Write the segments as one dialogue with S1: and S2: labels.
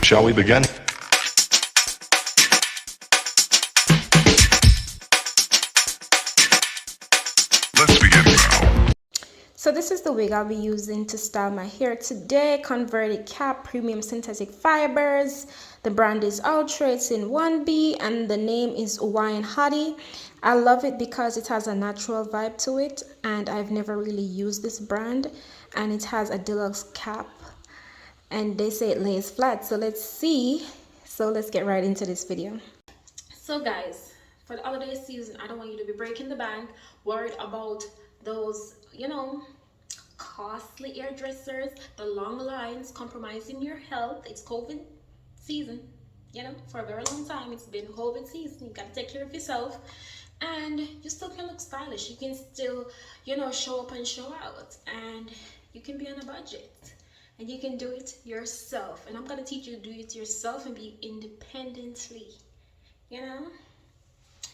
S1: Shall we begin? Let's begin now.
S2: So this is the wig I'll be using to style my hair today. Converted cap, premium synthetic fibers. The brand is Outre, it's in 1B, and the name is Hawaiian Hottie. I love it because it has a natural vibe to it, and I've never really used this brand. And it has a deluxe cap, and they say it lays flat. So let's see. So let's get right into this video. So guys, for the holiday season, I don't want you to be breaking the bank, worried about those, costly hairdressers, the long lines compromising your health. It's COVID season, for a very long time. It's been COVID season. You gotta take care of yourself, and you still can look stylish. You can still, show up and show out, and you can be on a budget, and you can do it yourself. And I'm gonna teach you to do it yourself and be independently,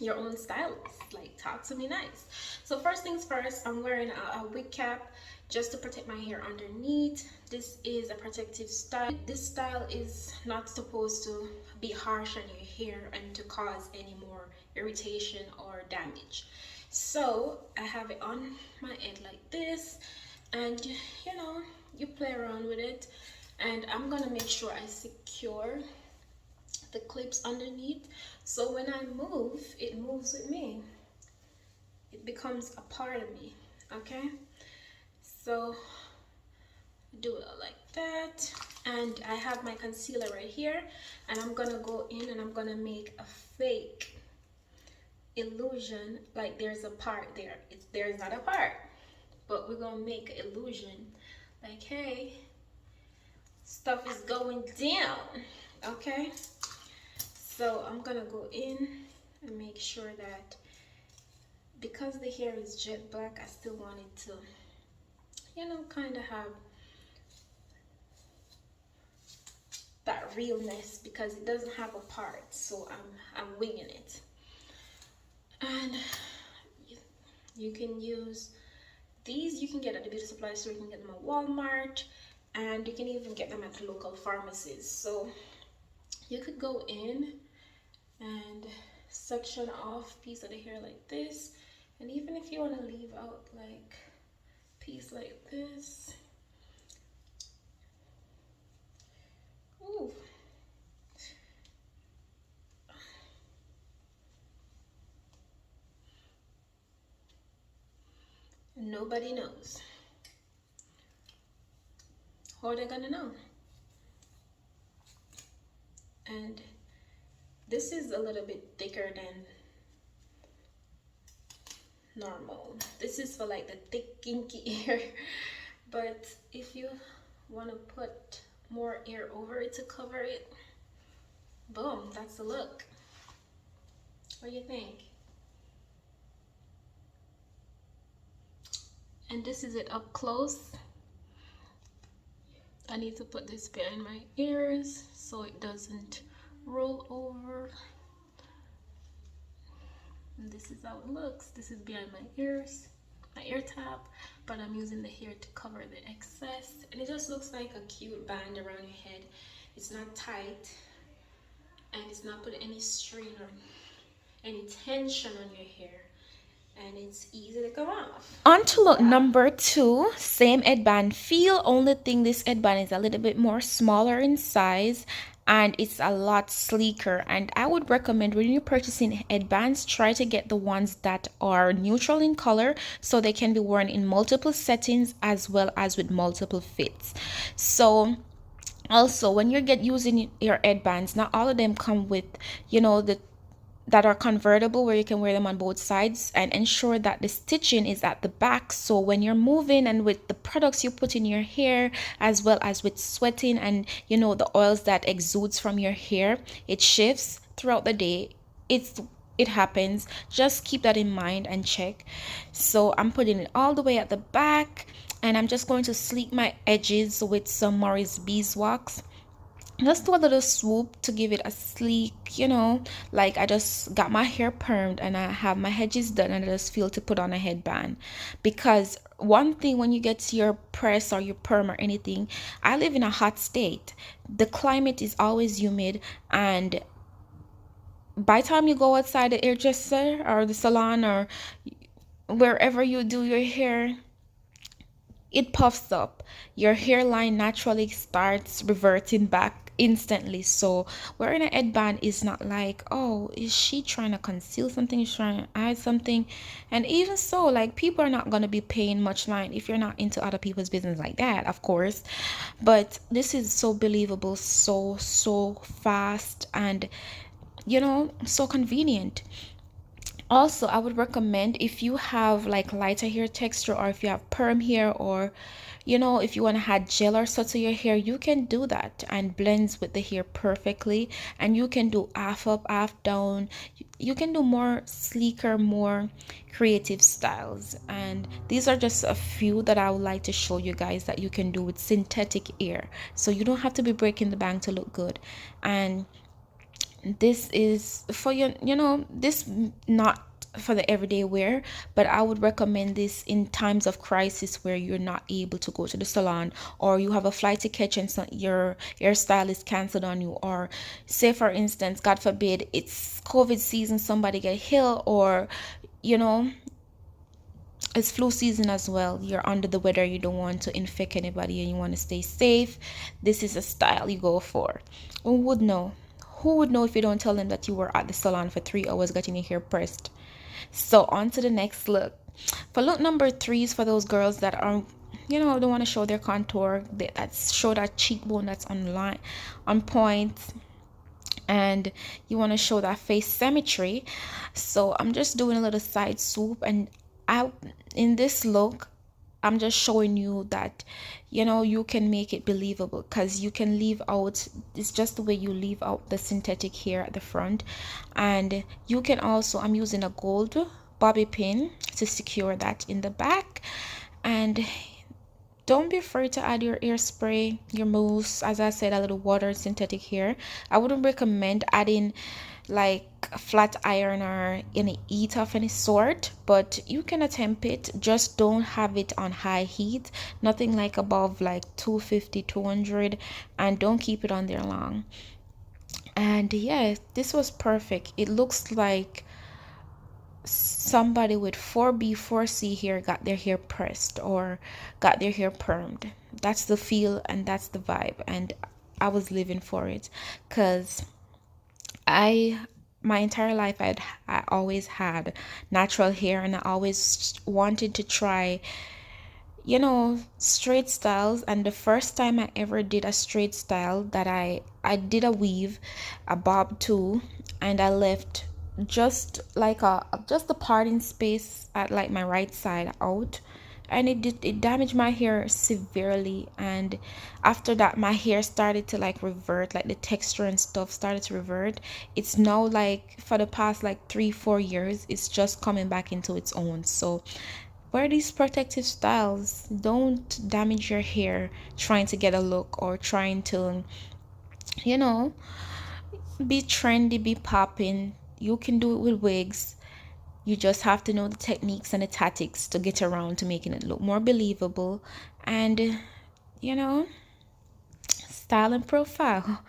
S2: your own stylist. Like, talk to me nice. So first things first, I'm wearing a wig cap just to protect my hair underneath. This is a protective style. This style is not supposed to be harsh on your hair and to cause any more irritation or damage. So I have it on my head like this, and you play around with it, and I'm gonna make sure I secure the clips underneath, so when I move, it moves with me. It becomes a part of me. Okay, so do it like that, and I have my concealer right here, and I'm gonna go in and I'm gonna make a fake illusion like there's a part there. There's not a part, but we're gonna make an illusion like, hey, stuff is going down. Okay, so I'm gonna go in and make sure that, because the hair is jet black, I still want it to, kind of have that realness, because it doesn't have a part. So I'm winging it. And you can use these. You can get at the beauty supply store. You can get them at Walmart, and you can even get them at local pharmacies. So you could go in and section off a piece of the hair like this, and even if you want to leave out like a piece like this. Ooh. Nobody knows. How are they gonna know? And this is a little bit thicker than normal. This is for like the thick kinky hair, but if you want to put more hair over it to cover it, boom, that's the look. What do you think? And this is it up close. I need to put this behind my ears so it doesn't roll over. And this is how it looks. This is behind my ears, my ear top, but I'm using the hair to cover the excess, and it just looks like a cute band around your head. It's not tight, and it's not putting any strain or any tension on your hair, and it's easy to come off. On to look number 2, same headband feel. Only thing, this headband is a little bit more smaller in size, and it's a lot sleeker. And I would recommend, when you're purchasing headbands, try to get the ones that are neutral in color, so they can be worn in multiple settings as well as with multiple fits. So also, when you're using your headbands, not all of them come with, that are convertible, where you can wear them on both sides, and ensure that the stitching is at the back. So when you're moving and with the products you put in your hair, as well as with sweating and the oils that exudes from your hair, it shifts throughout the day. It happens. Just keep that in mind and check. So I'm putting it all the way at the back, and I'm just going to sleek my edges with some Morris beeswax. Just do a little swoop to give it a sleek, like I just got my hair permed and I have my edges done and I just feel to put on a headband. Because one thing, when you get to your press or your perm or anything, I live in a hot state. The climate is always humid, and by the time you go outside the hairdresser or the salon or wherever you do your hair, it puffs up. Your hairline naturally starts reverting back instantly. So wearing a headband is not like, oh, is she trying to conceal something? Is she trying to hide something? And even so, like, people are not gonna be paying much mind if you're not into other people's business like that, of course. But this is so believable, so fast, and so convenient. Also, I would recommend, if you have like lighter hair texture, or if you have perm hair, or if you want to add gel or so to your hair, you can do that and blends with the hair perfectly. And you can do half up, half down. You can do more sleeker, more creative styles. And these are just a few that I would like to show you guys that you can do with synthetic hair. So you don't have to be breaking the bank to look good. And this is for this not for the everyday wear, but I would recommend this in times of crisis where you're not able to go to the salon, or you have a flight to catch and your hairstyle is canceled on you, or say for instance, god forbid, it's COVID season, somebody get ill, or you know it's flu season as well, you're under the weather, you don't want to infect anybody and you want to stay safe. This is a style you go for. Who would know if you don't tell them that you were at the salon for 3 hours getting your hair pressed? So on to the next look. For look number 3 is for those girls that are, don't want to show their contour, that show that cheekbone that's on point, and you want to show that face symmetry. So I'm just doing a little side swoop, and I in this look, I'm just showing you that you can make it believable, because you can leave out, it's just the way you leave out the synthetic hair at the front. And you can also, I'm using a gold bobby pin to secure that in the back. And don't be afraid to add your hairspray, your mousse, as I said, a little water, synthetic hair. I wouldn't recommend adding like a flat iron or any heat of any sort, but you can attempt it. Just don't have it on high heat, nothing like above like 250, 200, and don't keep it on there long. And yeah, this was perfect. It looks like somebody with 4B, 4C hair got their hair pressed or got their hair permed. That's the feel and that's the vibe. And I was living for it, because I my entire life I always had natural hair, and I always wanted to try straight styles. And the first time I ever did a straight style, that I did a weave, a bob too, and I left just the parting space at like my right side out, and it damaged my hair severely. And after that, my hair started to like revert, like the texture and stuff started to revert. It's now like for the past like 3-4 years, it's just coming back into its own. So wear these protective styles. Don't damage your hair trying to get a look, or trying to you know be trendy, be popping. You can do it with wigs. You just have to know the techniques and the tactics to get around to making it look more believable, and you know style and profile.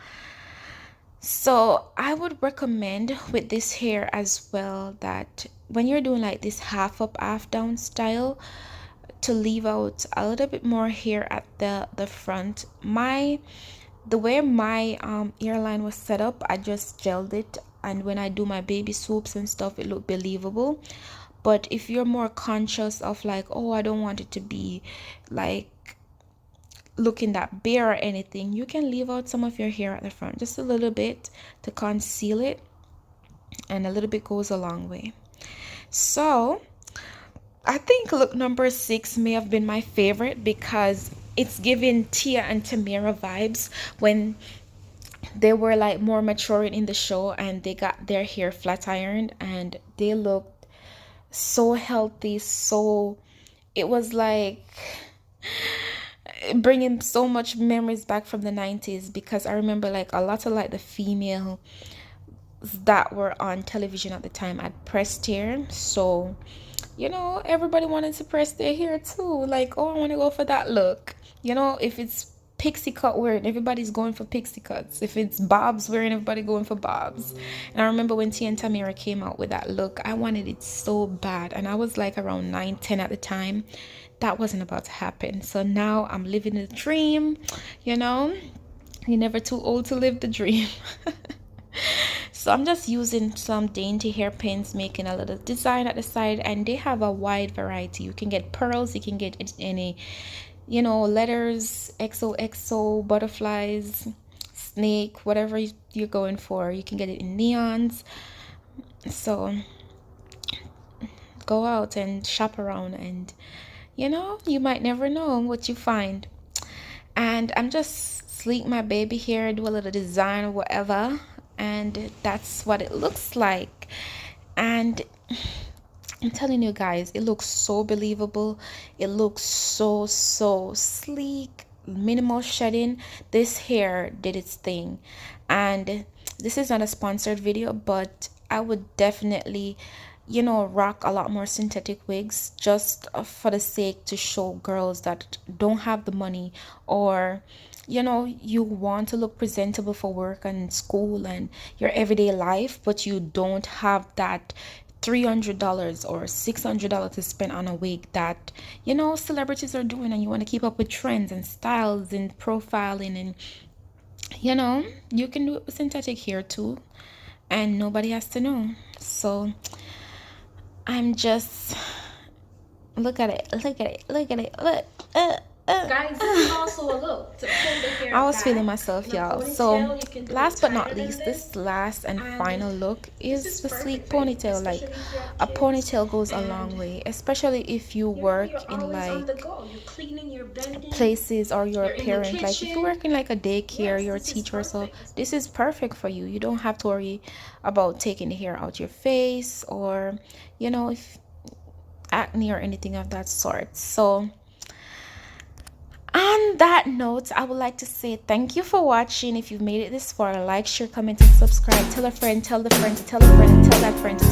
S2: So I would recommend with this hair as well, that when you're doing like this half up, half down style, to leave out a little bit more hair at the front. The way my hairline was set up, I just gelled it, and when I do my baby swoops and stuff, it looked believable. But if you're more conscious of like, oh, I don't want it to be like looking that bare or anything, you can leave out some of your hair at the front, just a little bit to conceal it, and a little bit goes a long way. So I think look number 6 may have been my favorite, because it's giving Tia and Tamira vibes when they were like more maturing in the show, and they got their hair flat ironed, and they looked so healthy. So it was like
S3: bringing so much memories back from the 90s, because I remember like a lot of like the female that were on television at the time at pressed hair. So everybody wanted to press their hair too. Like, oh, I want to go for that look. If it's pixie cut wearing, everybody's going for pixie cuts. If it's bobs wearing, everybody going for bobs. And I remember when Tia and Tamira came out with that look, I wanted it so bad. And I was like around 9, 10 at the time. That wasn't about to happen. So now I'm living the dream. You're never too old to live the dream. So I'm just using some dainty hairpins, making a little design at the side, and they have a wide variety. You can get pearls, you can get any, letters, XOXO, butterflies, snake, whatever you're going for. You can get it in neons. So go out and shop around, and you might never know what you find. And I'm just sleek my baby hair, do a little design or whatever, and that's what it looks like. And I'm telling you guys, it looks so believable. It looks so sleek, minimal shedding. This hair did its thing. And this is not a sponsored video, but I would definitely rock a lot more synthetic wigs, just for the sake to show girls that don't have the money, or you want to look presentable for work and school and your everyday life, but you don't have that $300 or $600 to spend on a wig that celebrities are doing, and you want to keep up with trends and styles and profiling, and you can do it with synthetic hair too, and nobody has to know. So I'm just look at it, look
S2: Guys, this is also a look to pull the hair
S3: I was
S2: back
S3: feeling myself,
S2: in a
S3: y'all.
S2: ponytail.
S3: So
S2: You can do
S3: last
S2: it
S3: but not
S2: tighter than
S3: least, this last and
S2: And
S3: final look
S2: this
S3: is
S2: is
S3: the
S2: perfect
S3: sleek
S2: for you,
S3: ponytail. Like,
S2: especially if you have
S3: a
S2: kids
S3: ponytail goes a
S2: and
S3: long way, especially if you work
S2: you're
S3: in
S2: always on the
S3: like
S2: go. You're cleaning, you're blending,
S3: places, or you're a
S2: you're in the
S3: parent. Like, if you
S2: kitchen.
S3: work in like a daycare,
S2: Yes,
S3: you're a
S2: this is
S3: teacher, so
S2: perfect.
S3: this is perfect for you. You don't have to worry about taking the hair out your face, or if acne or anything of that sort. So on that note, I would like to say thank you for watching. If you've made it this far, like, share, comment, and subscribe. Tell a friend, tell the friend, to tell a friend, and tell that friend to